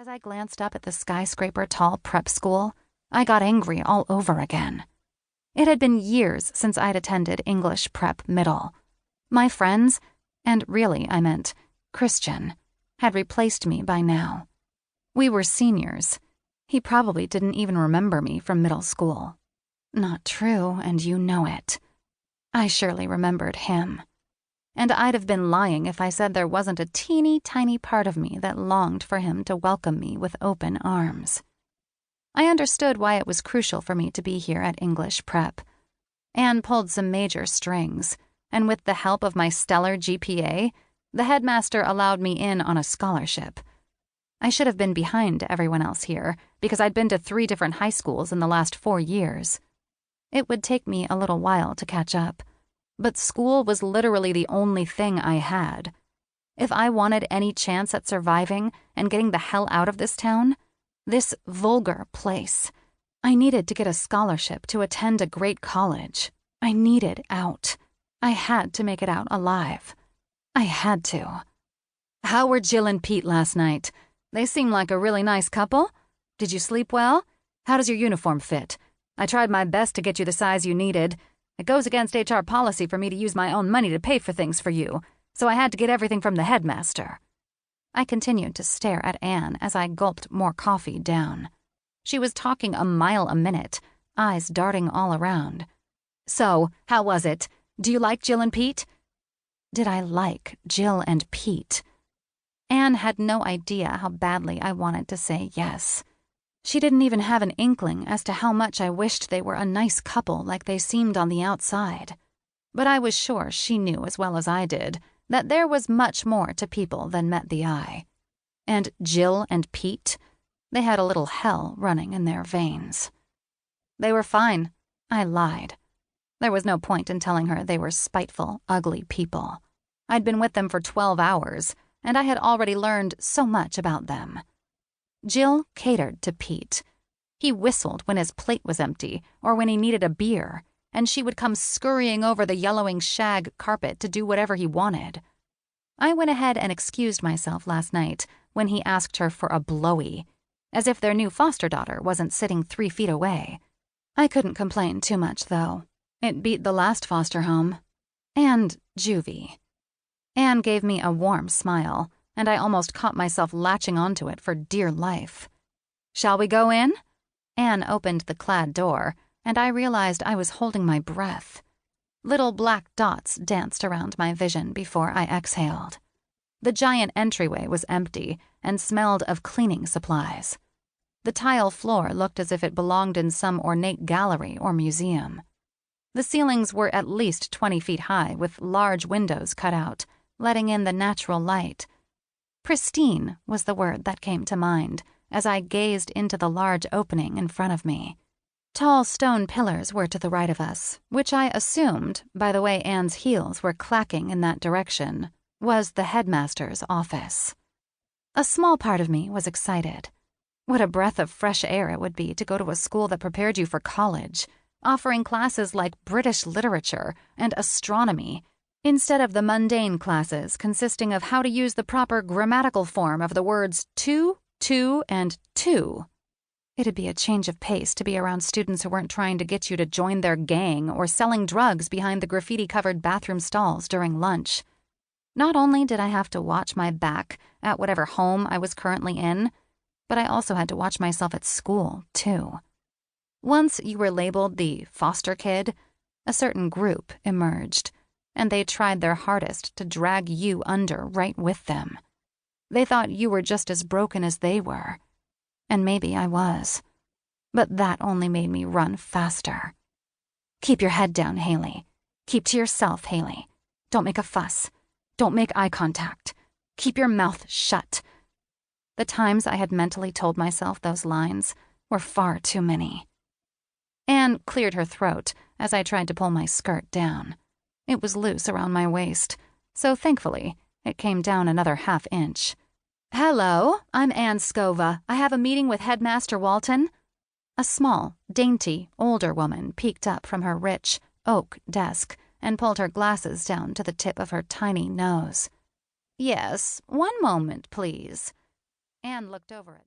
As I glanced up at the skyscraper-tall prep school, I got angry all over again. It had been years since I'd attended English prep middle. My friends, and really I meant Christian, had replaced me by now. We were seniors. He probably didn't even remember me from middle school. Not true, and you know it. I surely remembered him. And I'd have been lying if I said there wasn't a teeny tiny part of me that longed for him to welcome me with open arms. I understood why it was crucial for me to be here at English prep. Anne pulled some major strings, and with the help of my stellar GPA, the headmaster allowed me in on a scholarship. I should have been behind everyone else here, because I'd been to 3 different high schools in the last 4 years. It would take me a little while to catch up, but school was literally the only thing I had. If I wanted any chance at surviving and getting the hell out of this town, this vulgar place, I needed to get a scholarship to attend a great college. I needed out. I had to make it out alive. I had to. How were Jill and Pete last night? They seem like a really nice couple. Did you sleep well? How does your uniform fit? I tried my best to get you the size you needed. It goes against HR policy for me to use my own money to pay for things for you, so I had to get everything from the headmaster. I continued to stare at Anne as I gulped more coffee down. She was talking a mile a minute, eyes darting all around. So, how was it? Do you like Jill and Pete? Did I like Jill and Pete? Anne had no idea how badly I wanted to say yes. She didn't even have an inkling as to how much I wished they were a nice couple like they seemed on the outside. But I was sure she knew as well as I did that there was much more to people than met the eye. And Jill and Pete, they had a little hell running in their veins. They were fine. I lied. There was no point in telling her they were spiteful, ugly people. I'd been with them for 12 hours, and I had already learned so much about them. Jill catered to Pete. He whistled when his plate was empty or when he needed a beer, and she would come scurrying over the yellowing shag carpet to do whatever he wanted. I went ahead and excused myself last night when he asked her for a blowy, as if their new foster daughter wasn't sitting 3 feet away. I couldn't complain too much, though. It beat the last foster home. And juvie. Anne gave me a warm smile, and I almost caught myself latching onto it for dear life. Shall we go in? Anne opened the clad door, and I realized I was holding my breath. Little black dots danced around my vision before I exhaled. The giant entryway was empty and smelled of cleaning supplies. The tile floor looked as if it belonged in some ornate gallery or museum. The ceilings were at least 20 feet high with large windows cut out, letting in the natural light. Pristine was the word that came to mind as I gazed into the large opening in front of me. Tall stone pillars were to the right of us, which I assumed, by the way Anne's heels were clacking in that direction, was the headmaster's office. A small part of me was excited. What a breath of fresh air it would be to go to a school that prepared you for college, offering classes like British literature and astronomy, instead of the mundane classes consisting of how to use the proper grammatical form of the words to, and to. It'd be a change of pace to be around students who weren't trying to get you to join their gang or selling drugs behind the graffiti-covered bathroom stalls during lunch. Not only did I have to watch my back at whatever home I was currently in, but I also had to watch myself at school, too. Once you were labeled the foster kid, a certain group emerged, and they tried their hardest to drag you under right with them. They thought you were just as broken as they were. And maybe I was. But that only made me run faster. Keep your head down, Haley. Keep to yourself, Haley. Don't make a fuss. Don't make eye contact. Keep your mouth shut. The times I had mentally told myself those lines were far too many. Anne cleared her throat as I tried to pull my skirt down. It was loose around my waist, so thankfully it came down another ½ inch. "Hello, I'm Anne Scova. I have a meeting with Headmaster Walton." A small, dainty, older woman peeked up from her rich, oak desk and pulled her glasses down to the tip of her tiny nose. "Yes, one moment, please." Anne looked over at me.